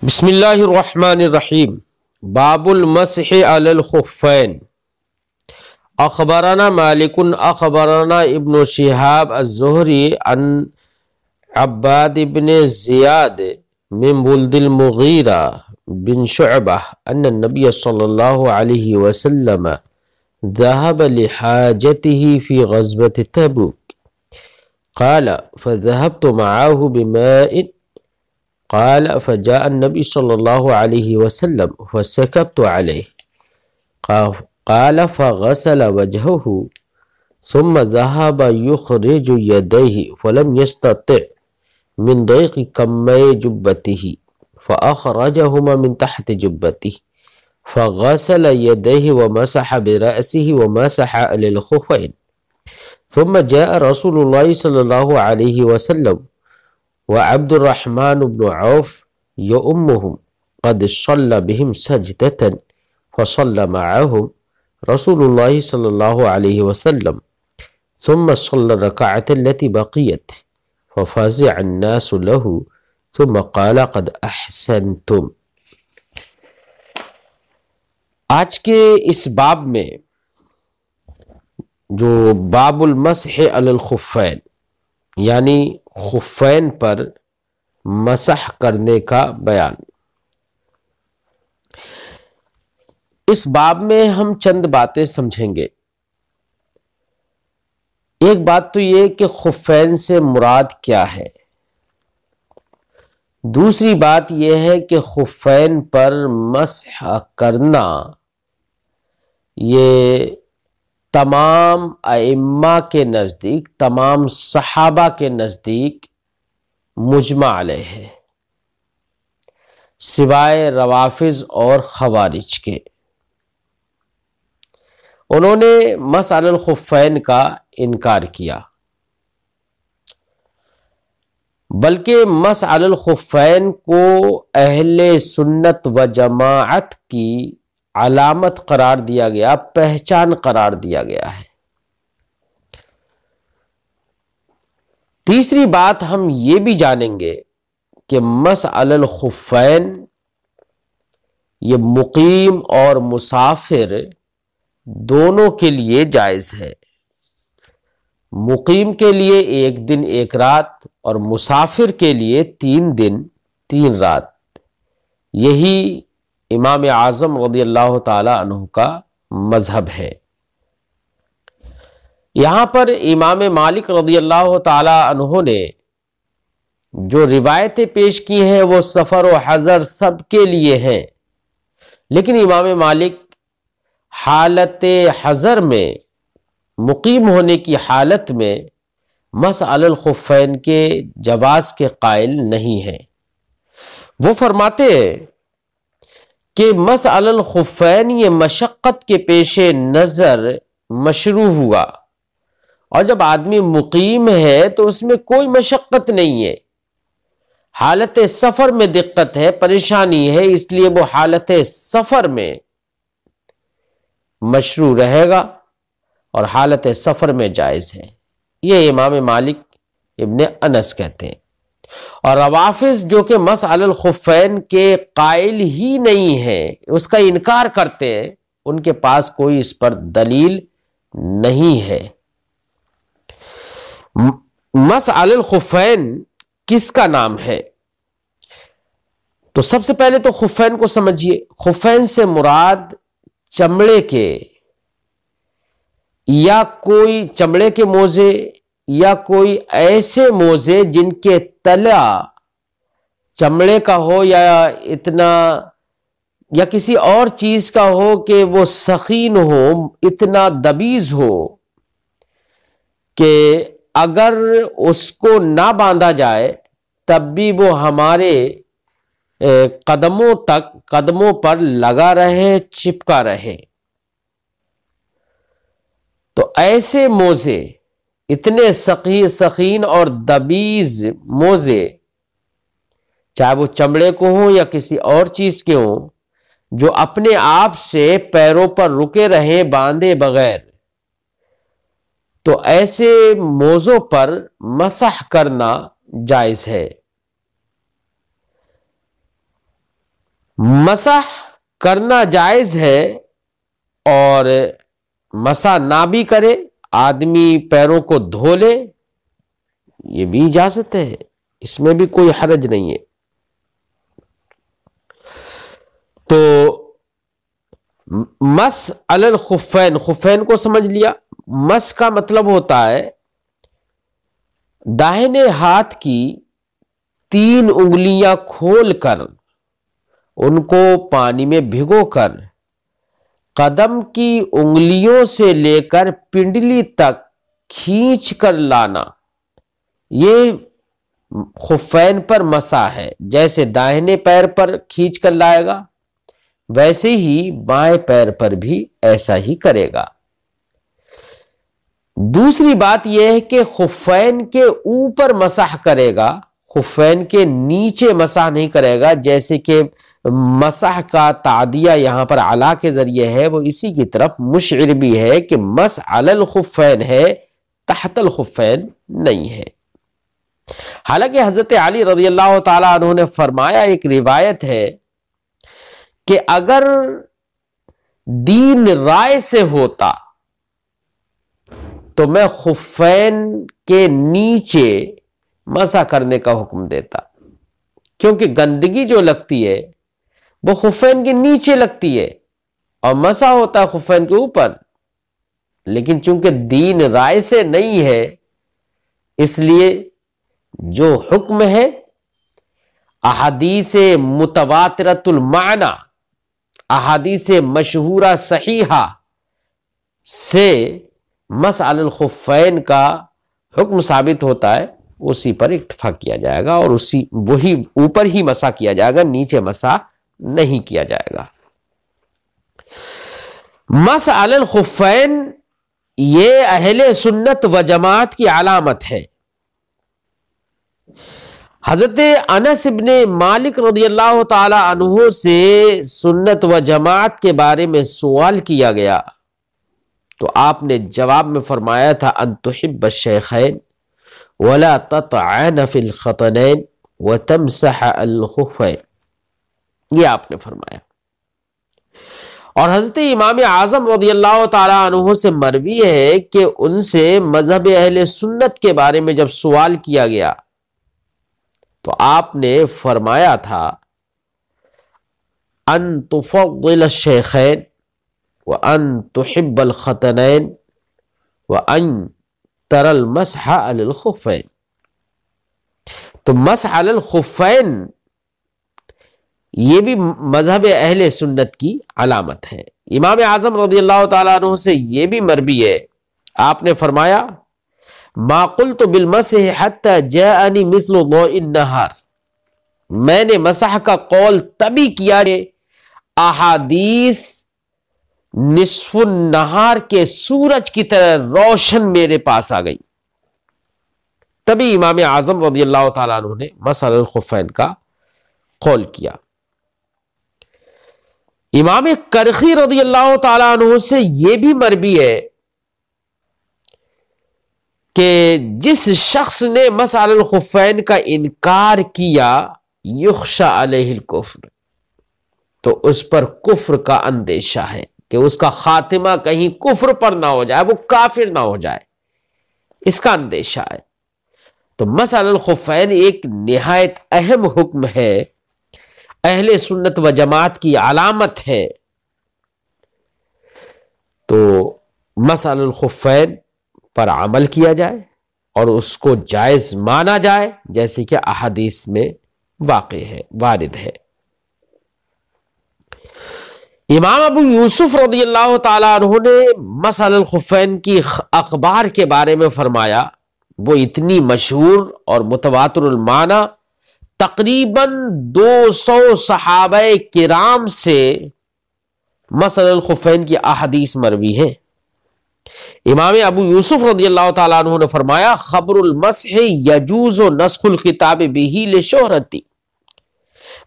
बिस्मिल्लाहिर्रहमानिर्रहीम। बाबुल मस्हि अलल खुफ़ैन। अख़बरना मालिकुन अख़बरना इब्नु शिहाब अज़्ज़ुहरी अन अब्बाद इब्न ज़ियाद मिन बुल्दिल मुग़ीरा बिन शुअबह अन्न नबी सल्लल्लाहु अलैहि वसल्लम ज़हब लिहाजतिही फ़ी ग़ज़वति तबूक क़ाल फ़ज़हबतु मअहु बिमाइन क़ाल फ़जाअ नबी सल्लल्लाहु अलैहि वसल्लम फ़सकब्तु अलैहि क़ाल फ़ग़सल वजहहु सुम्मा ज़हब युख़रिजु यदैहि फ़लम यस्तति' मिन दैक़ि कम्मै जुब्बतिही फ़अख़रजहुमा मिन तहति जुब्बतिही फ़ग़सल यदैहि वमसह बिरअसिही वमसह अलल खुफ़ैन सुम्मा जाअ रसूलुल्लाहि सल्लल्लाहु अलैहि वसल्लम व अब्दुर्रहमान इब्न औफ यउम्मुहुम क़द सल्ला बिहिम सजदतन फ़सल्ला मअहुम रसूलुल्लाहि सल्लल्लाहु अलैहि वसल्लम सुम्मा सल्ला रकअतन लती बक़ियत फ़फ़ज़िअ अन्नासु लहु सुम्मा क़ाल क़द अहसनतुम। आज के इस बाब में जो बाबुल मस्ह अलल खुफ़ैन यानी खुफ़ैन पर मसह करने का बयान। इस बाब में हम चंद बातें समझेंगे। एक बात तो ये कि खुफ़ैन से मुराद क्या है। दूसरी बात यह है कि खुफ़ैन पर मसह करना ये तमाम अइम्मा के नज़दीक, तमाम सहाबा के नज़दीक मुजमा अलैह है, सिवाय रवाफिज और खवारिज के। उन्होंने मस अलल खुफ़ैन का इनकार किया, बल्कि मस अलल खुफ़ैन को अहले सुन्नत व जमाअत की अलामत करार दिया गया, पहचान करार दिया गया है। तीसरी बात हम ये भी जानेंगे कि मस अलल खुफ़ैन ये मुकीम और मुसाफिर दोनों के लिए जायज है। मुकीम के लिए 1 दिन 1 रात और मुसाफिर के लिए 3 दिन 3 रात। यही इमाम आज़म रज़ियल्लाहु ताला अन्हु का मजहब है। यहां पर इमाम मालिक रज़ियल्लाहु ताला अन्हु ने जो रिवायतें पेश की हैं वो सफ़र व हज़र सब के लिए हैं, लेकिन इमाम मालिक हालत हज़र में, मुकीम होने की हालत में मस अलल खुफ़ैन के जवाज़ के कायल नहीं है। वो फरमाते हैं कि मस अलल खुफ़ैन ये मशक्क़त के पेशे नज़र मशरू हुआ, और जब आदमी मुकीम है तो उसमें कोई मशक्क़त नहीं है। हालत सफ़र में दिक्कत है, परेशानी है, इसलिए वो हालत सफ़र में मशरू रहेगा और हालत सफ़र में जायज़ है। ये इमाम मालिक इब्न अनस कहते हैं। और रवाफिज जो कि मस अलल खुफ़ैन के कायल ही नहीं है, उसका इनकार करते हैं, उनके पास कोई इस पर दलील नहीं है। मस अलल खुफ़ैन किसका नाम है? तो सबसे पहले तो खुफ़ैन को समझिए। खुफ़ैन से मुराद चमड़े के या कोई चमड़े के मोजे या कोई ऐसे मोजे जिनके तला चमड़े का हो या इतना या किसी और चीज का हो कि वो सखीन हो, इतना दबीज हो कि अगर उसको ना बांधा जाए तब भी वो हमारे कदमों पर लगा रहे, चिपका रहे। तो ऐसे मोजे, इतने सखीन और दबीज मोजे, चाहे वो चमड़े को हो या किसी और चीज के हो, जो अपने आप से पैरों पर रुके रहे बांधे बगैर, तो ऐसे मोजों पर मसह करना जायज है। मसह करना जायज है और मसा ना भी करे, आदमी पैरों को धो ले, ये भी इजाजत है, इसमें भी कोई हरज नहीं है। तो मस अलल खुफैन, खुफैन को समझ लिया। मस का मतलब होता है दाहिने हाथ की 3 उंगलियां खोलकर उनको पानी में भिगोकर कदम की उंगलियों से लेकर पिंडली तक खींच कर लाना, ये खुफैन पर मसा है। जैसे दाहिने पैर पर खींच कर लाएगा वैसे ही बाएं पैर पर भी ऐसा ही करेगा। दूसरी बात यह है कि खुफैन के ऊपर मसाह करेगा, खुफैन के नीचे मसाह नहीं करेगा। जैसे कि मसाह का तादिया यहां पर अला के जरिए है, वो इसी की तरफ मुशइर भी है कि मस अलल खुफैन है, तहतल खुफैन नहीं है। हालांकि हजरत अली रज़ियल्लाहु ताला अन्हु ने फरमाया, एक रिवायत है कि अगर दीन राय से होता तो मैं खुफैन के नीचे मसा करने का हुक्म देता, क्योंकि गंदगी जो लगती है वो खुफैन के नीचे लगती है और मसा होता है खुफैन के ऊपर। लेकिन चूंकि दीन राय से नहीं है, इसलिए जो हुक्म है अहादीस मुतवातिरतुल माना, अहादीस मशहूरा सहीहा से मस अलल खुफैन का हुक्म साबित होता है, उसी पर इत्तफा किया जाएगा और उसी वही ऊपर ही मसा किया जाएगा, नीचे मसा नहीं किया जाएगा। मस अलल खुफैन ये अहले सुन्नत व जमात की अलामत है। हजरत अनस इब्ने मालिक रज़ियल्लाहु ताला अन्हु से सुन्नत व जमात के बारे में सवाल किया गया तो आपने जवाब में फरमाया था, अन तुहिब्ब शेखैन वला ततअन फिल खतनैन व तमसह अल खुफैन, ये आपने फरमाया। और हजरत इमाम आजम रज़ियल्लाहु ताला अन्हु से मरवी है कि उनसे मजहब अहले सुन्नत के बारे में जब सवाल किया गया तो आपने फरमाया था, अन तुफद्दिल शेखैन व अन तुहिब्बल खतनैन व अन तरल मसह अलल खुफैन। तो मसह अलल खुफैन ये भी मजहब अहले सुन्नत की अलामत है। इमाम आजम रज़ियल्लाहु ताला अन्हु से ये भी मरवी है, आपने फरमाया, मा क़ुल्तु बिल मसह हत्ता जाअनी मिस्लु दौइन नहार, मैंने मसह का कौल तभी किया कि अहादीस निस्फुन नहार के सूरज की तरह रोशन मेरे पास आ गई, तभी इमाम आजम रज़ियल्लाहु ताला अन्हु ने मसह अलल खुफैन का कौल किया। इमाम करखी रज़ियल्लाहु ताला अन्हु से यह भी मरवी है कि जिस शख्स ने मसह अलल खुफैन का इनकार किया, युख्शा अलैहिल कुफ्र, तो उस पर कुफ्र का अंदेशा है कि उसका खातिमा कहीं कुफ्र पर ना हो जाए, वो काफिर ना हो जाए, इसका अंदेशा है। तो मसह अलल खुफैन एक निहायत अहम हुक्म है, अहले सुन्नत व जमात की अलामत है। तो मसह अलल खुफैन पर अमल किया जाए और उसको जायज माना जाए, जैसे कि अहादीस में वाक़ई है, वारिद है। इमाम अबू यूसुफ रज़ियल्लाहु ताला अन्हु ने मसह अलल खुफैन की अखबार के बारे में फरमाया, वो इतनी मशहूर और मुतवातिरुल माना, तकरीबन 200 सहाबाए किराम से मसह अलल खुफैन की अहादीस मरवी है। इमाम अबू यूसुफ रज़ियल्लाहु ताला अन्हु ने फरमाया, खबरुल मसह यजूज़ु नस्खुल किताब बिही लिशोहरती,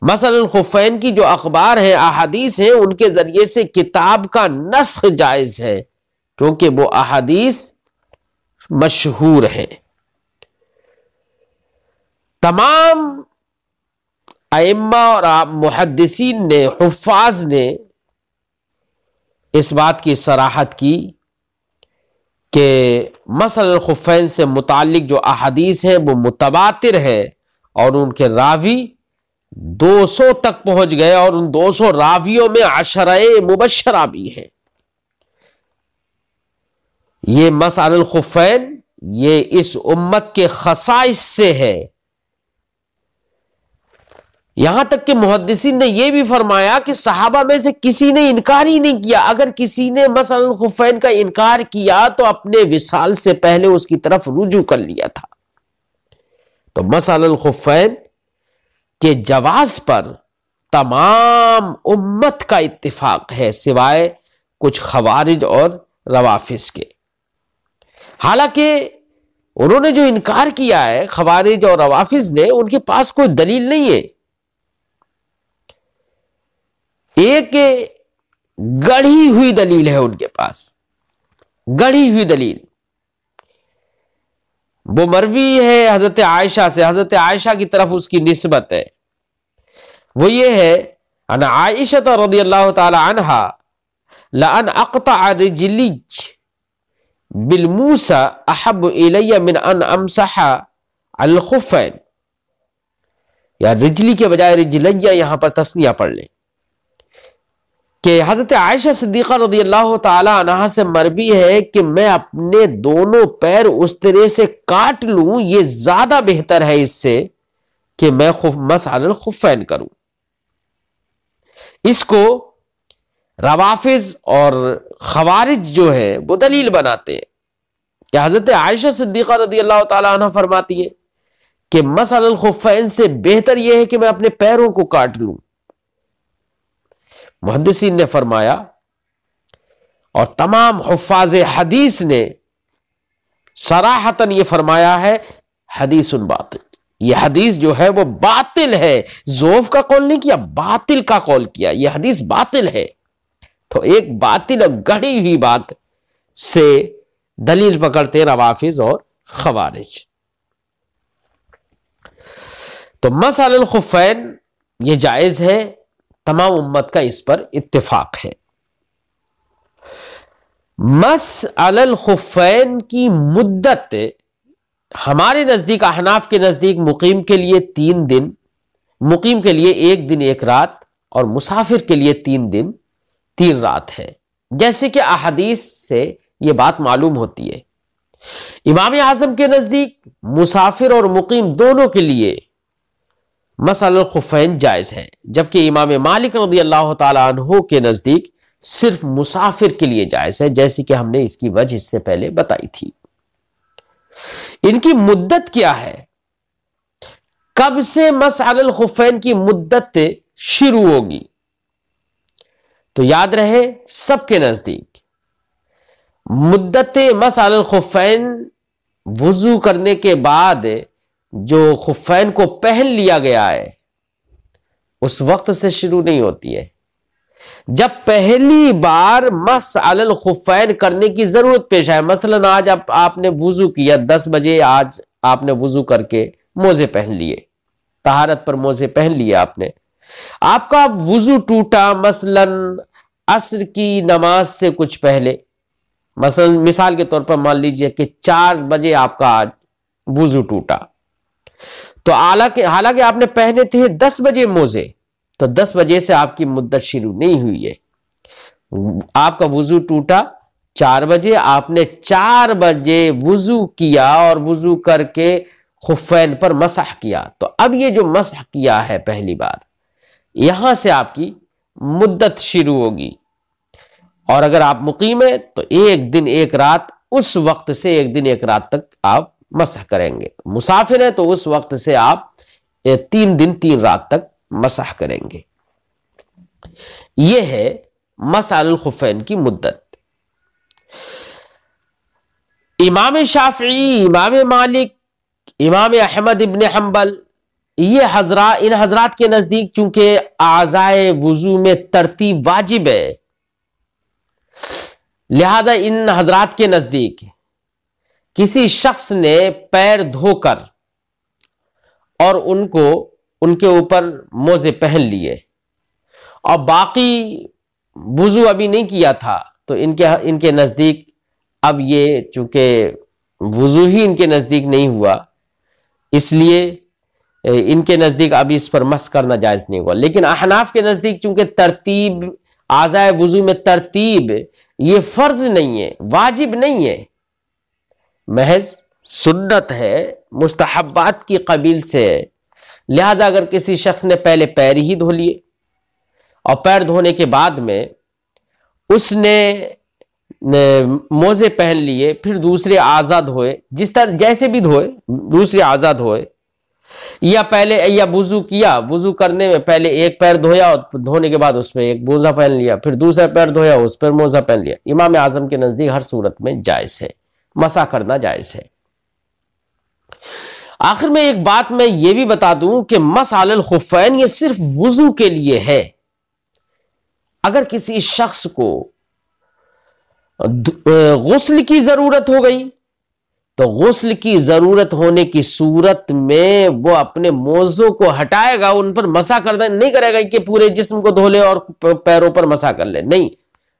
मसह अलल खुफैन की जो अखबार है, अहादीस है, उनके जरिए से किताब का नस्ख जायज है, क्योंकि वो अहादीस मशहूर है। तमाम अइम्मा और मुहद्दिसीन ने, हुफ्फाज ने इस बात की सराहत की कि मसअलल खुफ़ैन से मुताल्लिक जो अहादीस हैं वो मुतवातिर है और उनके रावी 200 तक पहुंच गए और उन 200 रावियों में अशरे मुबश्शरा भी हैं। ये मसअलल खुफ़ैन ये इस उम्मत के खसाइस से है। यहां तक कि मुहद्दिसीन ने यह भी फरमाया कि सहाबा में से किसी ने इनकार ही नहीं किया। अगर किसी ने मसअलल खुफ़ैन का इनकार किया तो अपने विसाल से पहले उसकी तरफ रुजू कर लिया था। तो मसअलल खुफ़ैन के जवाज पर तमाम उम्मत का इत्तिफाक है सिवाय कुछ खवारिज और रवाफिज के। हालांकि उन्होंने जो इनकार किया है खवारिज और रवाफिज ने, उनके पास कोई दलील नहीं है। एक गढ़ी हुई दलील है उनके पास, गढ़ी हुई दलील। वो मरवी है हजरत आयशा से, हजरत आयशा की तरफ उसकी निस्बत है। वो ये है अन आयशा रज़ियल्लाहु ताला अन्हा लअन अक़तअ रिजली बिलमूसा अहब्बु इलैया मिन अन अमसहा अल खुफ़ैन, या रिजली के बजाय रिजलैया यहां पर तस्निया पढ़ लें कि हजरत आयशा सिद्दीक़ा रज़ियल्लाहु ताला अन्हा से मरवी है कि मैं अपने दोनों पैर उस तरह से काट लूं, ये ज्यादा बेहतर है इससे कि मैं मसअलल खुफ़ैन करूं। इसको रवाफिज और खवारिज जो है वो दलील बनाते हैं कि हजरत आयशा सिद्दीक़ा रज़ियल्लाहु ताला अन्हा फरमाती है कि मसअलल खुफ़ैन से बेहतर यह है कि मैं अपने पैरों को काट लूं। मुहद्दिसीन ने फरमाया और तमाम हुफ्फाज़े हदीस ने सराहतन ये फरमाया है हदीसुन बातिल, यह हदीस जो है वो बातिल है। ज़ोफ का कौल नहीं किया, बातिल का कौल किया, यह हदीस बातिल है। तो एक बातिल और गढ़ी हुई बात से दलील पकड़ते रवाफिज और खवारिज। तो मसअलल खुफ़ैन ये जायज है, तमाम उम्मत का इस पर इत्तिफाक है। मसअलल खुफ़ैन की मुद्दत हमारे नजदीक, अहनाफ के नजदीक मुकीम के लिए 3 दिन, मुकीम के लिए 1 दिन 1 रात और मुसाफिर के लिए 3 दिन 3 रात है, जैसे कि अहदीस से यह बात मालूम होती है। इमाम आज़म के नजदीक मुसाफिर और मुकीम दोनों के लिए मसअलल खुफ़ैन जायज है, जबकि इमाम मालिक रज़ियल्लाहु ताला अन्हु के नजदीक सिर्फ मुसाफिर के लिए जायज है, जैसे कि हमने इसकी वजह इससे पहले बताई थी। इनकी मुद्दत क्या है, कब से मसअलल खुफ़ैन की मुद्दत शुरू होगी? तो याद रहे सबके नजदीक मुद्दत मसअलल खुफ़ैन वुजू करने के बाद जो खुफ़ैन को पहन लिया गया है उस वक्त से शुरू नहीं होती है। जब पहली बार मसअलल खुफ़ैन करने की जरूरत पेश आए, मसलन आज आपने वुजू किया 10 बजे, आज आपने वुजू करके मोजे पहन लिए, तहारत पर मोजे पहन लिए आपने, आपका वुजू टूटा मसलन असर की नमाज से कुछ पहले, मसलन मिसाल के तौर पर मान लीजिए कि 4 बजे आपका आज वुजू टूटा, तो हालांकि आपने पहने थे 10 बजे मोजे, तो 10 बजे से आपकी मुद्दत शुरू नहीं हुई है। आपका वुजू टूटा 4 बजे, आपने 4 बजे वुजू किया और वुजू करके खुफ़ैन पर मसह किया, तो अब ये जो मसह किया है पहली बार, यहां से आपकी मुद्दत शुरू होगी। और अगर आप मुकीम है तो 1 दिन 1 रात, उस वक्त से 1 दिन 1 रात तक आप मसह करेंगे। मुसाफिर है तो उस वक्त से आप 3 दिन 3 रात तक मसह करेंगे। यह है मसअलल खुफ़ैन की मुद्दत। इमाम शाफी, इमाम मालिक, इमाम अहमद इब्न हंबल, ये इन हजरात के नजदीक चूंकि आज़ाए वुजू में तरतीब वाजिब है, लिहाजा इन हजरात के नजदीक किसी शख्स ने पैर धोकर और उनको उनके ऊपर मोजे पहन लिए और बाकी वुजू अभी नहीं किया था, तो इनके नज़दीक अब ये चूंकि वुजू ही इनके नज़दीक नहीं हुआ, इसलिए इनके नज़दीक अब इस पर मस करना जायज़ नहीं हुआ। लेकिन अहनाफ के नज़दीक चूंकि तरतीब आज़ाए वुजू में तरतीब ये फ़र्ज नहीं है, वाजिब नहीं है, महज सुन्नत है, मुस्तहब्बात की कबील से। लिहाजा अगर किसी शख्स ने पहले पैर ही धो लिए और पैर धोने के बाद में उसने मोजे पहन लिए, फिर दूसरे आज़ाद होए, जिस तरह जैसे भी धोए दूसरे आज़ाद होए, या वुजू किया, वुजू करने में पहले एक पैर धोया और धोने के बाद उसमें एक मोजा पहन लिया, फिर दूसरा पैर धोया उस पर मोजा पहन लिया, इमाम आजम के नजदीक हर सूरत में जायज है, मसा करना जायज है। आखिर में एक बात मैं ये भी बता दूं कि मस अलल खुफ़ैन ये सिर्फ वुजू के लिए है। अगर किसी शख्स को गुस्ल की जरूरत हो गई तो गुस्ल की जरूरत होने की सूरत में वो अपने मोज़ों को हटाएगा, उन पर मसा करना नहीं करेगा कि पूरे जिस्म को धो ले और पैरों पर मसा कर ले, नहीं।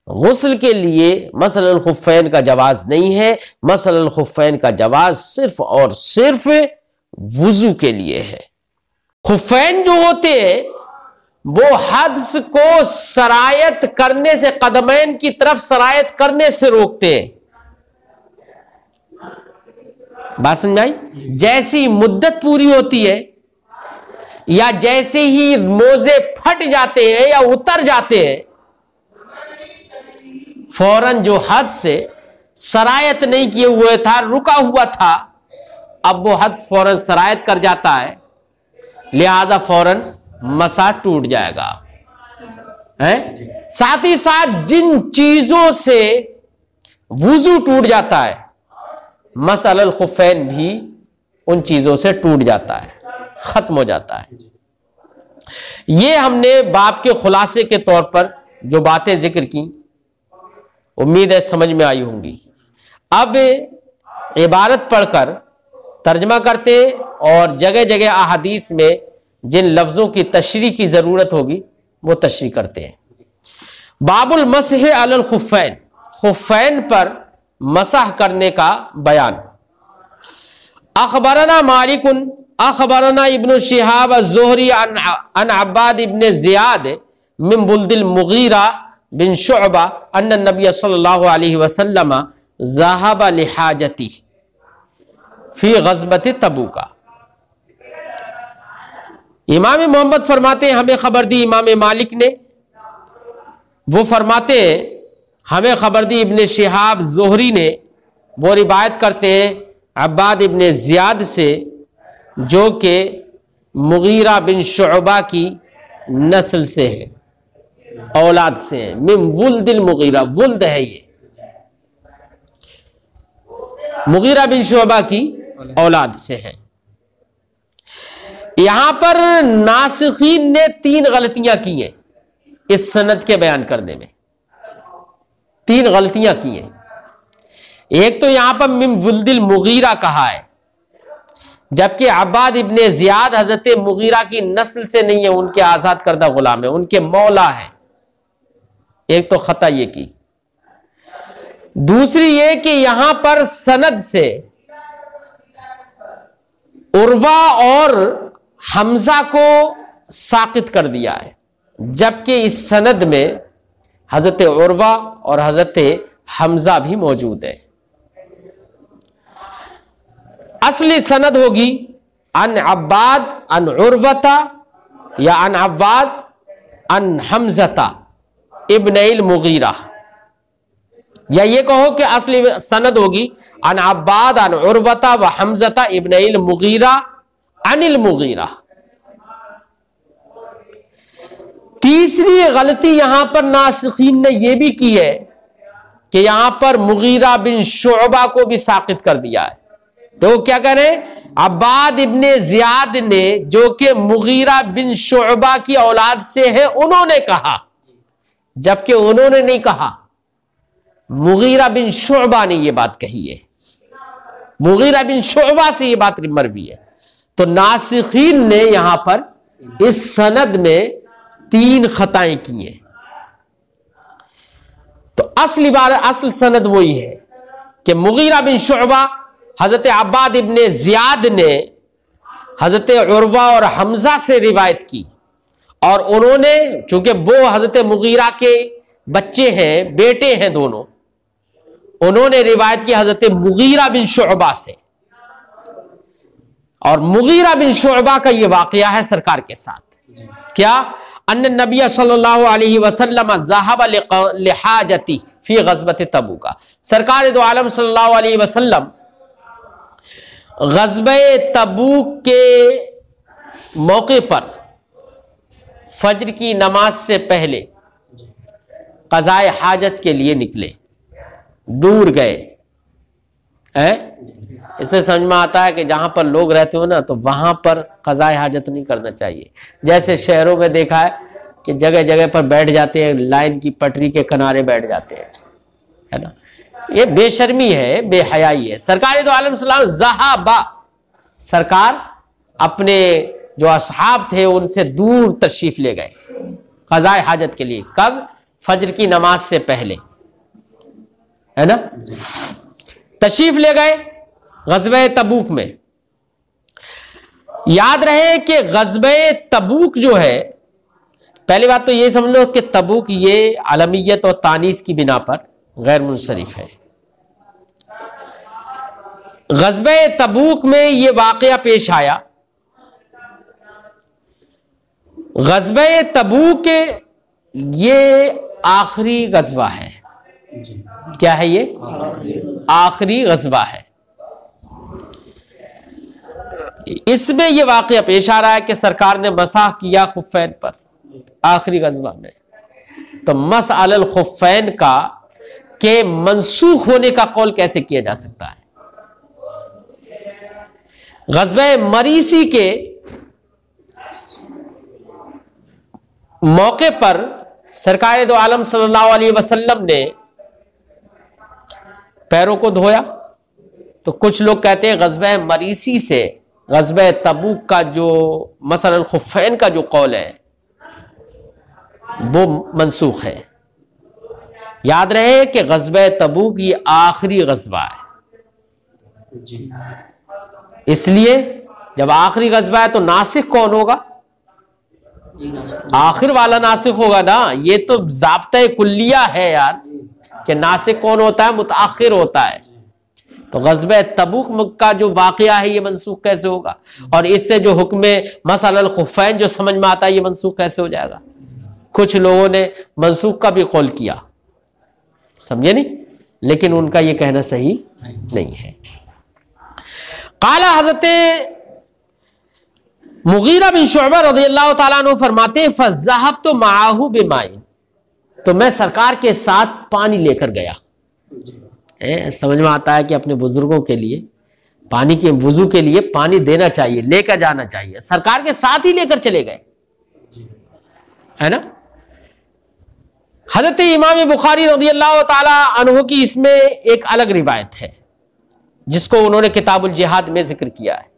गुस्ल के लिए मसलल खुफ़ैन का जवाज नहीं है, मसलल खुफ़ैन का जवाज सिर्फ और सिर्फ वुजू के लिए है। खुफ़ैन जो होते हैं वो हदस को सरायत करने से, कदमैन की तरफ सरायत करने से रोकते हैं। बात समझाई? जैसी मुद्दत पूरी होती है या जैसे ही मोजे फट जाते हैं या उतर जाते हैं, फौरन जो हद से सरायत नहीं किए हुए था, रुका हुआ था, अब वो हद फौरन सरायत कर जाता है, लिहाजा फौरन मसा टूट जाएगा है। साथ ही साथ जिन चीजों से वुजू टूट जाता है, मसलल खुफ़ैन भी उन चीजों से टूट जाता है, खत्म हो जाता है। ये हमने बाप के खुलासे के तौर पर जो बातें जिक्र की, उम्मीद है समझ में आई होंगी। अब इबारत पढ़कर तर्जमा करते और जगह जगह अहादीस में जिन लफ्जों की तशरीह की जरूरत होगी वो तशरीह करते हैं। बाबुल मसह अलल खुफ़ैन, खुफ़ैन पर मसह करने का बयान। अखबरना मालिकुन अखबरना इब्न शिहाब az-ज़ुहरी अन अब्बाद इब्न ज़ियाद मिन बुल्दिल मुगीरा बिन शुअबा अन्न नबी सल्लल्लाहु अलैहि वसल्लम ज़हब लिहाजती फी ग़ज़वत तबूका। इमाम मोहम्मद फरमाते हैं हमें खबर दी इमाम मालिक ने, वो फरमाते हैं हमें खबर दी इब्न शिहाब ज़ुहरी ने, वो रिवायत करते हैं अब्बाद इब्न ज़ियाद से जो कि मुगीरा बिन शुअबा की नस्ल से है, औलाद से है। मिन वुल्दिल मुगीरा, वुल्द है ये, मुगीरा बिन शुअबा की औलाद से है। यहां पर नासिखीन ने 3 गलतियां की हैं इस सनद के बयान करने में, 3 गलतियां की हैं। एक तो यहां पर मिन वुल्दिल मुगीरा कहा है, जबकि अब्बाद इब्ने ज़ियाद हजरत मुगीरा की नस्ल से नहीं है, उनके आजाद करदा गुलाम है, उनके मौला है। एक तो खता ये की। दूसरी ये कि यहां पर सनद से उर्वा और हमजा को साकित कर दिया है, जबकि इस सनद में हजरत उर्वा और हजरत हमजा भी मौजूद है। असली सनद होगी अन अब्बाद अन उर्वता या अन अब्बाद अन हमजता इब्न मुगीरा, या ये कहो कि असली सनद होगी अन अब्बाद अन उर्वता व हमजता इब्न मुगीरा अनिल मुगीरा। तीसरी गलती यहां पर नासिखीन ने यह भी की है कि यहां पर मुगीरा बिन शुअबा को भी साकित कर दिया है। तो क्या करें, अब्बाद इब्ने ज़ियाद ने जो कि मुगीरा बिन शुअबा की औलाद से है, उन्होंने कहा, जबकि उन्होंने नहीं कहा, मुगीरा बिन शुअबा ने यह बात कही है, मुगीरा बिन शुअबा से यह बात मरवी है। तो नासिखीन ने यहां पर इस सनद में 3 खताएं की हैं। तो असल सनद वही है कि मुगीरा बिन शुअबा हजरत अब्बाद इब्ने जियाद ने हजरत उर्वा और हमजा से रिवायत की, और उन्होंने, चूंकि वो हजरत मुगीरा के बच्चे हैं, बेटे हैं दोनों, उन्होंने रिवायत की हजरत मुगीरा बिन शुअबा से। और मुगीरा बिन शुअबा का यह वाकया है सरकार के साथ, क्या अन्न नबी सल्लल्लाहु अलैहि वसल्लम ज़हब लिहाजती फी ग़ज़वत तबूक, सरकार दो आलम सल्लल्लाहु अलैहि वसल्लम ग़ज़वे तबूक के मौके पर फज्र की नमाज से पहले क़ज़ाए हाजत के लिए निकले, दूर गए। इससे समझ में आता है कि जहां पर लोग रहते हो ना, तो वहां पर क़ज़ाए हाजत नहीं करना चाहिए। जैसे शहरों में देखा है कि जगह जगह पर बैठ जाते हैं, लाइन की पटरी के किनारे बैठ जाते हैं, है ना। ये बेशर्मी है, बेहयाई है। सरकार दो आलम सल्लल्लाहु अलैहि वसल्लम ज़हाबा, सरकार अपने जो असहाब थे उनसे दूर तशरीफ ले गए क़ज़ाए हाजत के लिए। कब? फज्र की नमाज से पहले, है ना, तशरीफ ले गए ग़ज़वे तबूक में। याद रहे कि ग़ज़वे तबूक जो है, पहली बात तो ये समझ लो कि तबूक ये अलमियत और तानीस की बिना पर गैर मुनसरिफ है। ग़ज़वे तबूक में ये वाक़या पेश आया। ग़ज़वे तबूक ये आखिरी ग़ज़वा है। क्या है ये? आखिरी ग़ज़वा है। इसमें यह वाक़या पेश आ रहा है कि सरकार ने मसाह किया खुफ़ैन पर आखिरी ग़ज़वा में। तो मस अलल खुफ़ैन का के मंसूख होने का कौल कैसे किया जा सकता है? ग़ज़वे मरीसी के मौके पर सरकार दो आलम सल्लल्लाहु अलैहि वसल्लम ने पैरों को धोया। तो कुछ लोग कहते हैं ग़ज़वे मरीसी से ग़ज़वे तबूक का जो मसअल खुफ़ैन का जो कौल है वो मंसूख है। याद रहे कि ग़ज़वे तबूक ये आखिरी ग़ज़वा है। इसलिए जब आखिरी ग़ज़वा है तो नासिख कौन होगा? आखिर वाला नासिख होगा ना। ये तो ज़ाब्ता कुल्लिया है यार कि नासिख कौन होता है? मुतअखिर होता है। तो ग़ज़वे तबूक का जो वाक़या है ये मंसूख कैसे होगा? और इससे जो हुक्म मसअल खुफ़ैन जो समझ में आता है ये मंसूख कैसे हो जाएगा? कुछ लोगों ने मंसूख का भी कौल किया, समझे नहीं, लेकिन उनका ये कहना सही नहीं है। काला हज़रत मुगीरा बिन शुअबा रज़ियल्लाहु ताला अन्हु फरमाते हैं फ़ज़हबतु माअहु बिमाइन, तो मैं सरकार के साथ पानी लेकर गया। समझ में आता है कि अपने बुजुर्गों के लिए पानी के वुजू के लिए पानी देना चाहिए, लेकर जाना चाहिए। सरकार के साथ ही लेकर चले गए, है ना। हज़रत इमाम बुखारी रज़ियल्लाहु ताला अन्हु की इसमें एक अलग रिवायत है जिसको उन्होंने किताबुल जिहाद में जिक्र किया है।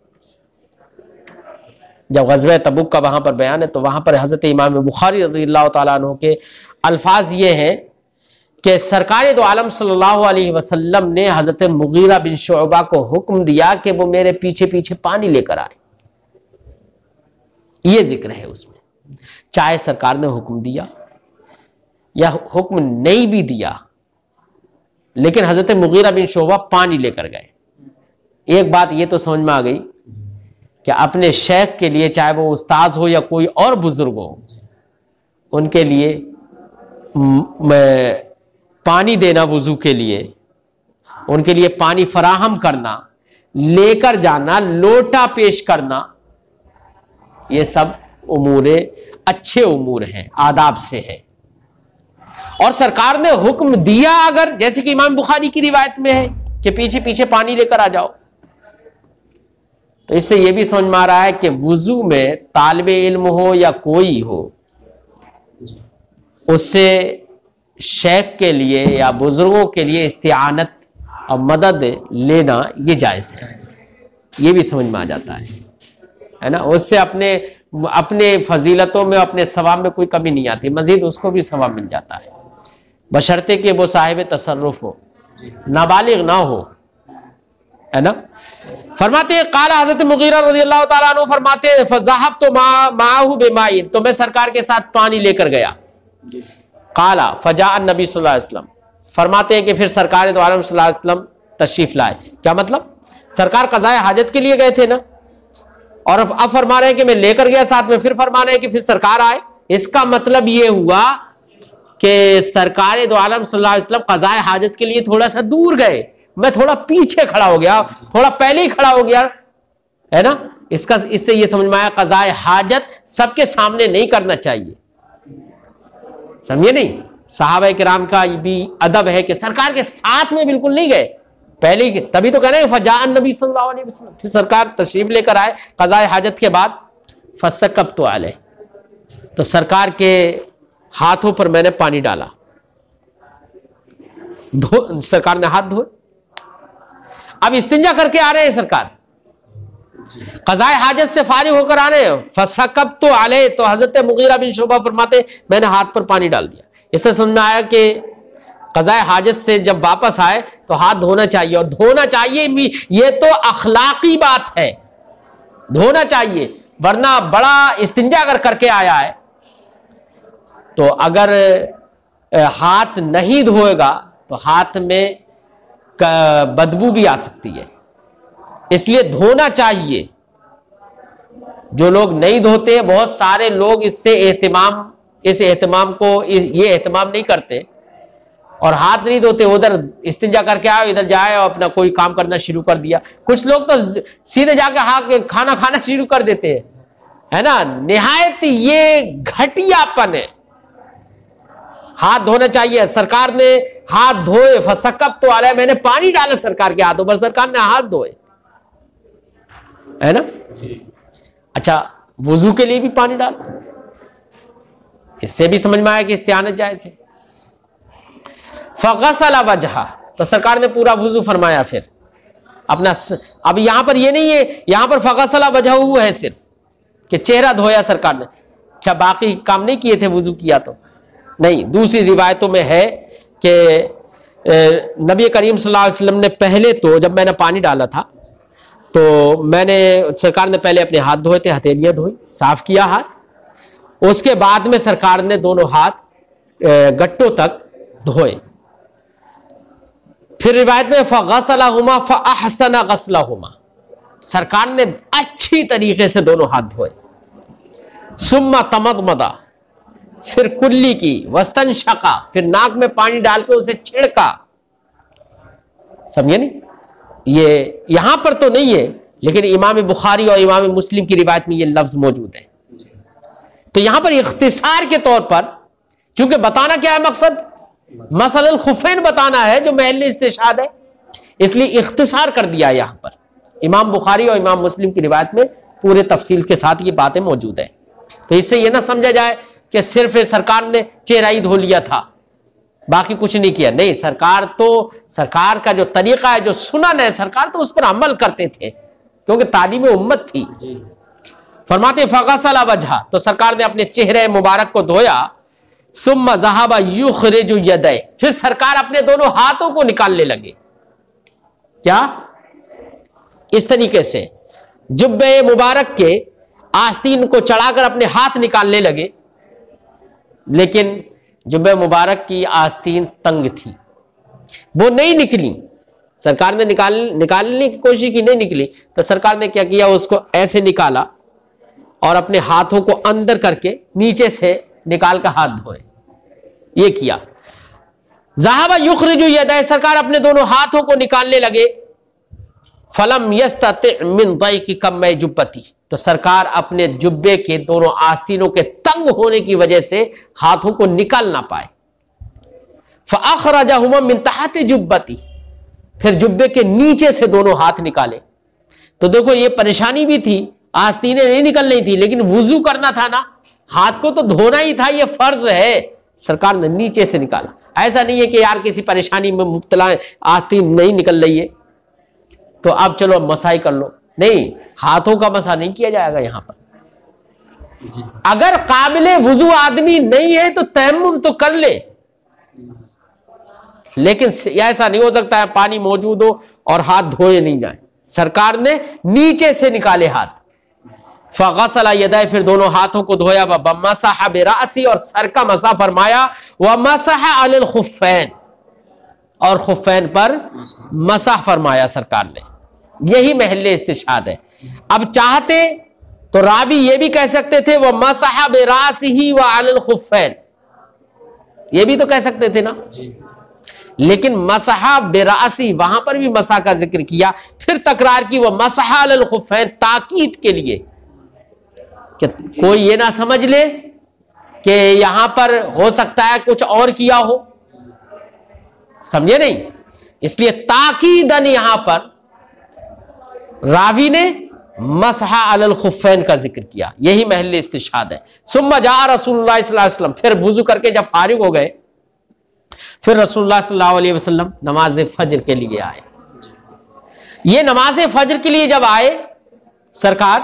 जब ग़ज़वे तबूक का वहां पर बयान है तो वहां पर हज़रत इमाम बुखारी रज़ियल्लाहु ताला अन्हु के अल्फाज ये हैं कि सरकार दो आलम सल्लल्लाहु अलैहि वसल्लम ने हज़रत मुगीरा बिन शुअबा को हुक्म दिया कि वो मेरे पीछे पीछे पानी लेकर आए। ये जिक्र है उसमें। चाहे सरकार ने हुक्म दिया या हुक्म नहीं भी दिया, लेकिन हज़रत मुगीरा बिन शुअबा पानी लेकर गए। एक बात ये तो समझ में आ गई कि अपने शेख के लिए, चाहे वो उस्ताद हो या कोई और बुजुर्ग हो, उनके लिए पानी देना वुजू के लिए, उनके लिए पानी फराहम करना, लेकर जाना, लोटा पेश करना, ये सब उमूरे अच्छे उमूर हैं, आदाब से है। और सरकार ने हुक्म दिया, अगर जैसे कि इमाम बुखारी की रिवायत में है कि पीछे पीछे पानी लेकर आ जाओ, तो इससे यह भी समझ में आ रहा है कि वुजू में तालिबे इल्म हो या कोई हो, उससे शेख के लिए या बुजुर्गों के लिए इस्तिआनत और मदद लेना ये जायज़ है। ये भी समझ में आ जाता है ना। उससे अपने अपने फजीलतों में, अपने सवाब में कोई कमी नहीं आती, मजीद उसको भी सवाब मिल जाता है, बशर्ते कि वो साहिब तसर्रुफ हो, नाबालिग ना हो, है ना। फरमाते हैं काला हजरत मुगीरा रज़ियल्लाहु ताला अन्हु फरमाते हैं फज़हब तो माहू बेमाइन, तो मैं सरकार के साथ पानी लेकर गया। काला फजा नबी सल्लल्लाहु अलैहि वसल्लम, फरमाते हैं कि फिर सरकार दो आलम सल्लल्लाहु अलैहि वसल्लम तशरीफ लाए। क्या मतलब? सरकार कज़ाए हाजत के लिए गए थे ना, और अब फरमा रहे हैं कि मैं लेकर गया साथ में, फिर फरमा रहे हैं कि फिर सरकार आए। इसका मतलब ये हुआ कि सरकार दो आलम सल्लल्लाहु अलैहि वसल्लम कज़ाए हाजत के लिए थोड़ा सा दूर गए, मैं थोड़ा पीछे खड़ा हो गया, थोड़ा पहले ही खड़ा हो गया, है ना। इससे ये समझ में आया कज़ाए हाजत सबके सामने नहीं करना चाहिए, समझिए नहीं। सहाबा किराम का भी अदब है कि सरकार के साथ में बिल्कुल नहीं गए, पहले ही, तभी तो कह रहे हैं फजाअन नबी सल्लल्लाहु अलैहि वसल्लम, फिर सरकार तशरीफ लेकर आए कज़ाए हाजत के बाद। फसकब्तु अलैह, तो सरकार के हाथों पर मैंने पानी डाला, सरकार ने हाथ धोए। अब इस्तिंजा करके आ रहे हैं सरकार, कज़ाए हाजत से फारिग होकर आ रहे हैं। फसकब्तु अलैह, तो हजरत मुगीरा बिन शुबा फरमाते मैंने हाथ पर पानी डाल दिया। इससे समझ में आया कि कज़ाए हाजत से जब वापस आए तो हाथ धोना चाहिए, और धोना चाहिए भी, ये तो अखलाकी बात है, धोना चाहिए, वरना बड़ा इस्तिंजा अगर करके आया है तो अगर हाथ नहीं धोएगा तो हाथ में बदबू भी आ सकती है, इसलिए धोना चाहिए। जो लोग नहीं धोते हैं, बहुत सारे लोग इस एहतमाम को ये एहतमाम नहीं करते और हाथ नहीं धोते, उधर इस्तिंजा करके आए, इधर जाए और अपना कोई काम करना शुरू कर दिया। कुछ लोग तो सीधे जाके हाथ खाना खाना शुरू कर देते हैं, है ना। निहायत ये घटियापन है। हाथ धोना चाहिए। सरकार ने हाथ धोए, फसकब्तु अलैह, मैंने पानी डाला सरकार के हाथों पर, सरकार ने हाथ धोए, है ना। अच्छा, वुजू के लिए भी पानी डाला, इससे भी समझ में आया कि इस्तिआनत जायज़ है। फगसल वजहा, तो सरकार ने पूरा वुजू फरमाया फिर अपना। अब यहां पर ये नहीं है, यहां पर फगसल वजहू है सिर्फ कि चेहरा धोया सरकार ने। क्या बाकी काम नहीं किए थे वुजू किया तो? नहीं। दूसरी रिवायतों में है कि नबी करीम सल्लल्लाहु अलैहि वसल्लम ने पहले तो, जब मैंने पानी डाला था तो सरकार ने पहले अपने हाथ धोए थे, हथेलियां धोई, साफ किया हाथ। उसके बाद में सरकार ने दोनों हाथ गट्टों तक धोए। फिर रिवायत में फगसलहुमा फअहसन गसलहुमा, सरकार ने अच्छी तरीके से दोनों हाथ धोए। सुम्मा तमदमदा, फिर कुल्ली की, वस्तनशका, फिर नाक में पानी डाल के उसे छिड़का। समझे नहीं? ये यहां पर तो नहीं है, लेकिन इमाम बुखारी और इमाम मुस्लिम की रिवायत में ये लफ्ज मौजूद है। तो यहां पर इख्तिसार के तौर पर, चूंकि बताना क्या है मकसद, मसलल खुफैन बताना है जो महल इस्तिशाद है, इसलिए इख्तिसार कर दिया यहां पर। इमाम बुखारी और इमाम मुस्लिम की रिवायत में पूरे तफसील के साथ ये बातें मौजूद है। तो इससे यह ना समझा जाए कि सिर्फ सरकार ने चेहरा ही धो लिया था, बाकी कुछ नहीं किया। नहीं, सरकार का जो तरीका है, जो सुनन है, सरकार तो उस पर अमल करते थे क्योंकि तालीम उम्मत थी। फरमाते फगसल वजहा, तो सरकार ने अपने चेहरे मुबारक को धोया। सुम्मा ज़हबा युखरिजु यदै, फिर सरकार अपने दोनों हाथों को निकालने लगे। क्या? इस तरीके से जुब्बे मुबारक के आस्तीन को चढ़ाकर अपने हाथ निकालने लगे, लेकिन जुब्बे मुबारक की आस्तीन तंग थी, वो नहीं निकली। सरकार ने निकालने की कोशिश की, नहीं निकली। तो सरकार ने क्या किया, उसको ऐसे निकाला और अपने हाथों को अंदर करके नीचे से निकाल कर हाथ धोए, ये किया। ज़हबा युखरिजु यदै, सरकार अपने दोनों हाथों को निकालने लगे। फलम यस्तति मिन दैक़ि कम्मै जुब्बती, तो सरकार अपने जुब्बे के दोनों आस्तीनों के तंग होने की वजह से हाथों को निकाल ना पाए। फ़अख़रजहुमा मिन तहति जुब्बती, फिर जुब्बे के नीचे से दोनों हाथ निकाले। तो देखो, ये परेशानी भी थी, आस्तीनें नहीं निकल रही थी, लेकिन वुजू करना था ना, हाथ को तो धोना ही था, ये फर्ज है। सरकार ने नीचे से निकाला। ऐसा नहीं है कि यार किसी परेशानी में मुब्तला है, आस्तीन नहीं निकल रही है तो अब चलो मसाई कर लो, नहीं, हाथों का मसा नहीं किया जाएगा यहां पर। अगर काबिले वुजू आदमी नहीं है तो तयम्मुम तो कर ले, लेकिन ऐसा नहीं हो सकता है पानी मौजूद हो और हाथ धोए नहीं जाए। सरकार ने नीचे से निकाले हाथ, फगसला यदाय, फिर दोनों हाथों को धोया, व मसह बिरासी, और सर का मसा फरमाया, व मसह अलल खुफ़ैन, और खुफ़ैन पर मसह फरमाया सरकार ने। यही महल्ले इस्तिशाद है। अब चाहते तो रावी ये भी कह सकते थे वह मसह बिरासिही व अलल खुफ़ैन, ये भी तो कह सकते थे ना जी। लेकिन मसह बिरासी, वहां पर भी मसा का जिक्र किया, फिर तकरार की वह मसह अलल खुफ़ैन, ताकीद के लिए कि कोई ये ना समझ ले कि यहां पर हो सकता है कुछ और किया हो, समझे नहीं, इसलिए ताकीदन यहां पर रावी ने मसह अलल खुफ़ैन का जिक्र किया। यही महल्ले इस्तिशाद है। सुम्मा जा रसूलुल्लाह सल्लल्लाहु अलैहि वसल्लम, फिर वुजू करके जब फारिग हो गए, फिर रसूलुल्लाह सल्लल्लाहु अलैहि वसल्लम नमाज फज्र के लिए आए। ये नमाज फज्र के लिए जब आए सरकार,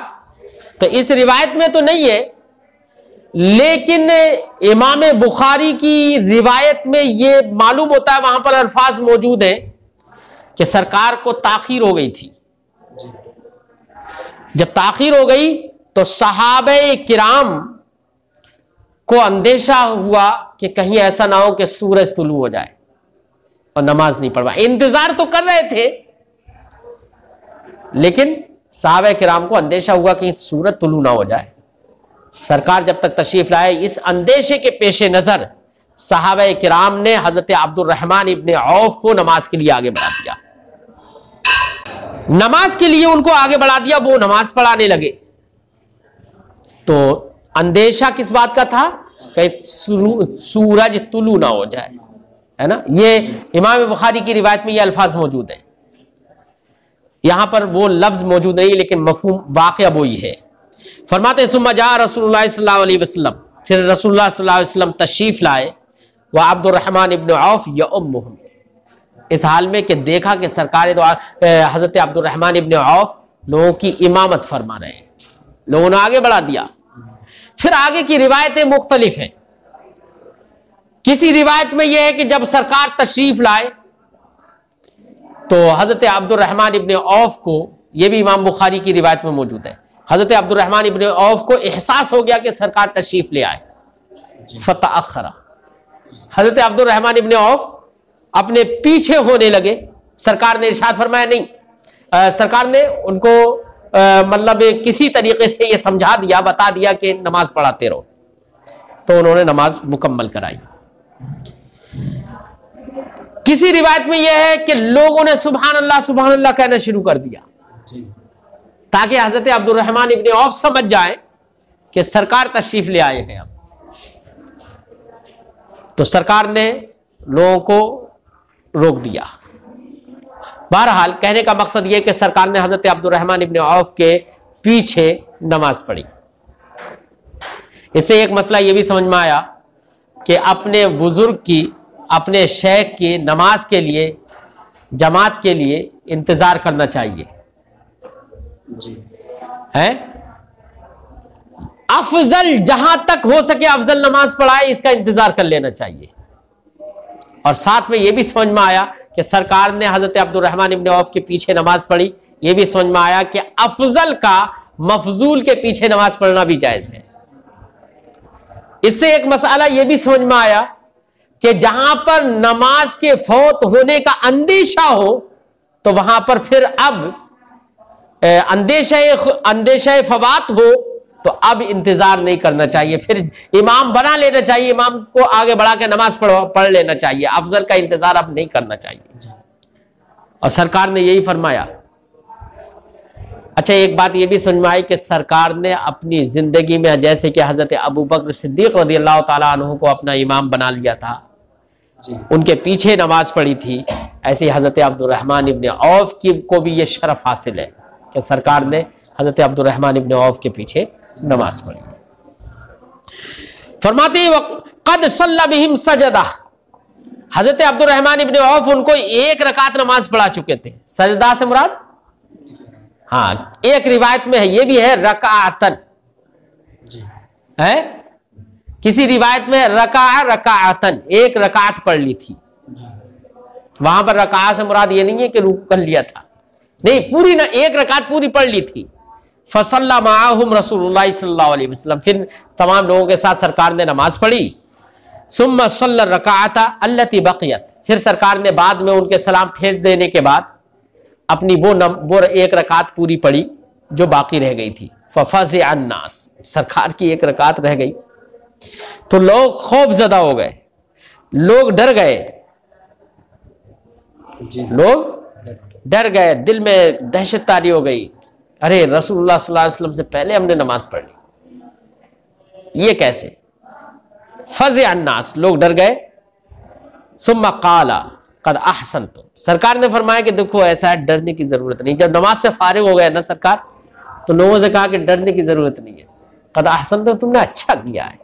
तो इस रिवायत में तो नहीं है, लेकिन इमाम बुखारी की रिवायत में ये मालूम होता है, वहां पर अल्फाज मौजूद हैं कि सरकार को ताखीर हो गई थी। जब ताखीर हो गई तो सहाबे किराम को अंदेशा हुआ कि कहीं ऐसा ना हो कि सूरज तुलू हो जाए और नमाज नहीं पढ़वा। इंतजार तो कर रहे थे, लेकिन सहाबे किराम को अंदेशा हुआ कि सूरज तुलू ना हो जाए। सरकार जब तक तशरीफ लाए, इस अंदेशे के पेश नजर सहाबे किराम ने हजरत अब्दुर्रहमान इब्ने औफ को नमाज के लिए आगे बढ़ा दिया। नमाज के लिए उनको आगे बढ़ा दिया, वो नमाज पढ़ाने लगे। तो अंदेशा किस बात का था? कि सूरज तुलू ना हो जाए, है ना। ये इमाम बुखारी की रिवायत में ये अल्फाज मौजूद है, यहां पर वो लफ्ज मौजूद नहीं, लेकिन मफहूम वाक़या वो ही है। फरमाते सुम्मा जा रसूलुल्लाह सल्लल्लाहु अलैहि वसल्लम, फिर रसूलुल्लाह सल्लल्लाहु अलैहि वसल्लम तशरीफ लाए, वह अब्दुर्रहमान इब्ने औफ यउम्मुहुम, इस हाल में कि देखा कि सरकार हजरत अब्दुर्रहमान इब्ने औफ लोगों की इमामत फरमा रहे हैं, लोगों ने आगे बढ़ा दिया। फिर आगे की रिवायतें मुख्तलिफ हैं। किसी रिवायत में यह है कि जब सरकार तशरीफ लाए तो हजरत अब्दुर्रहमान इब्ने औफ को, यह भी इमाम बुखारी की रिवायत में मौजूद है, हजरत अब्दुर्रहमान इब्ने औफ को एहसास हो गया कि सरकार तशरीफ ले आए। फतअखरा, हजरत अब्दुर्रहमान इब्ने औफ अपने पीछे होने लगे। सरकार ने इरशाद फरमाया नहीं, सरकार ने उनको मतलब किसी तरीके से ये समझा दिया, बता दिया कि नमाज पढ़ाते रहो, तो उन्होंने नमाज मुकम्मल कराई। किसी रिवायत में यह है कि लोगों ने सुभान अल्लाह कहना शुरू कर दिया, ताकि हजरत अब्दुर्रहमान इब्ने औफ समझ जाए कि सरकार तशरीफ ले आए हैं। अब तो सरकार ने लोगों को रोक दिया। बहरहाल कहने का मकसद यह कि सरकार ने हजरत अब्दुर्रहमान इब्ने औफ के पीछे नमाज पढ़ी। इससे एक मसला यह भी समझ में आया कि अपने बुजुर्ग की, अपने शेख की नमाज के लिए, जमात के लिए इंतजार करना चाहिए है। अफजल जहां तक हो सके अफजल नमाज पढ़ाए, इसका इंतजार कर लेना चाहिए। और साथ में यह भी समझ में आया कि सरकार ने हजरत अब्दुर्रहमान इब्ने औफ के पीछे नमाज पढ़ी। यह भी समझ में आया कि अफजल का मफजूल के पीछे नमाज पढ़ना भी जायज है। इससे एक मसाला यह भी समझ में आया कि जहां पर नमाज के फौत होने का अंदेशा हो, तो वहां पर फिर अब अंदेशा फवात हो तो अब इंतजार नहीं करना चाहिए, फिर इमाम बना लेना चाहिए, इमाम को आगे बढ़ा के नमाज पढ़ लेना चाहिए। अफजल का इंतजार अब नहीं करना चाहिए, और सरकार ने यही फरमाया। अच्छा, एक बात यह भी समझ में आई कि सरकार ने अपनी जिंदगी में, जैसे कि हजरत अबू बकर सिद्दीक रज़ियल्लाहु ताला अन्हु को अपना इमाम बना लिया था, उनके पीछे नमाज पढ़ी थी, ऐसे हजरत अब्दुर्रहमान इब्ने औफ की को भी यह शरफ हासिल है कि सरकार ने हजरत अब्दुर्रहमान इब्ने औफ के पीछे नमाज पढ़ी। फरमाते कद सल्ला बिहिम सजदा, हजरत अब्दुर्रहमान इब्ने औफ उनको एक रकात नमाज पढ़ा चुके थे। सजदा से मुराद, हाँ, एक रिवायत में है, ये भी है रकातन, है। किसी रिवायत में रकाअतन, एक रकात पढ़ ली थी। वहां पर रका से मुराद ये नहीं है कि रुकू कर लिया था, नहीं, पूरी ना एक रकात पूरी पढ़ ली थी। फसल्ला माहुम रसूलुल्लाह सल्लल्लाहु अलैहि वसल्लम, फिर तमाम लोगों के साथ सरकार ने नमाज पढ़ी। सुम्मा सल्ला रकाअता अल्लती बक़ियत, फिर सरकार ने बाद में उनके सलाम फेर देने के बाद अपनी वो एक रकात पूरी पढ़ी जो बाकी रह गई थी। फफ़ज़िअ अन्नास, सरकार की एक रकात रह गई तो लोग खौफज़दा हो गए, लोग डर गए, लोग डर गए, दिल में दहशत तारी हो गई। अरे रसूलुल्लाह सल्लल्लाहु अलैहि वसल्लम से पहले हमने नमाज पढ़ ली, ये कैसे? फ़ज़िअ अन्नास, लोग डर गए। सुम्मा क़ाला क़द अहसनतुम, सरकार ने फरमाया कि देखो ऐसा है, डरने की जरूरत नहीं। जब नमाज से फारिग हो गए ना सरकार, तो लोगों से कहा कि डरने की जरूरत नहीं है, क़द अहसनतुम, तुमने अच्छा किया है,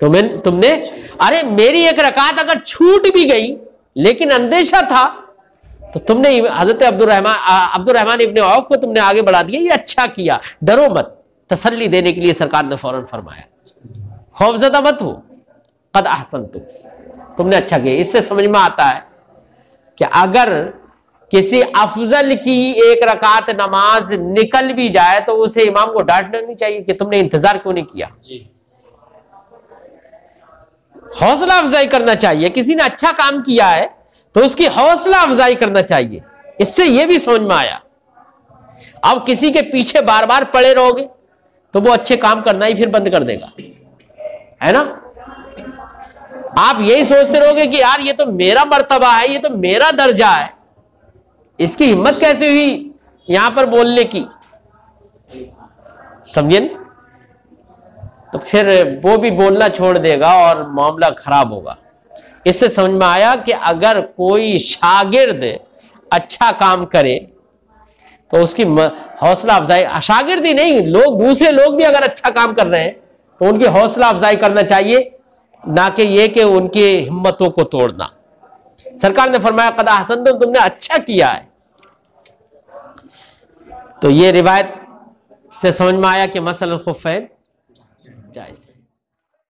तुमने अरे मेरी एक रकात अगर छूट भी गई लेकिन अंदेशा था तो तुमने हजरत अब्दुर्रहमान इब्न औफ को तुमने आगे बढ़ा दिया, ये अच्छा किया, डरो मत। तसल्ली देने के लिए सरकार ने फौरन फरमाया खौफज़दा मत हो, क़द अहसनतुम, तुमने अच्छा किया। इससे समझ में आता है कि अगर किसी अफजल की एक रकात नमाज निकल भी जाए तो उसे इमाम को डांटना नहीं चाहिए कि तुमने इंतजार क्यों नहीं किया, हौसला अफजाई करना चाहिए। किसी ने अच्छा काम किया है तो उसकी हौसला अफजाई करना चाहिए। इससे यह भी समझ में आया, अब किसी के पीछे बार बार पड़े रहोगे तो वो अच्छे काम करना ही फिर बंद कर देगा, है ना। आप यही सोचते रहोगे कि यार ये तो मेरा मर्तबा है, ये तो मेरा दर्जा है, इसकी हिम्मत कैसे हुई यहां पर बोलने की, समझे ना? तो फिर वो भी बोलना छोड़ देगा और मामला खराब होगा। इससे समझ में आया कि अगर कोई शागिर्द अच्छा काम करे तो उसकी हौसला अफजाई, शागिर्द ही नहीं, लोग, दूसरे लोग भी अगर अच्छा काम कर रहे हैं तो उनकी हौसला अफजाई करना चाहिए, ना कि ये कि उनकी हिम्मतों को तोड़ना। सरकार ने फरमाया क़द अहसनतुम, तुमने अच्छा किया है। तो ये रिवायत से समझ में आया कि मसलन खुफ़ैन जायज़ है।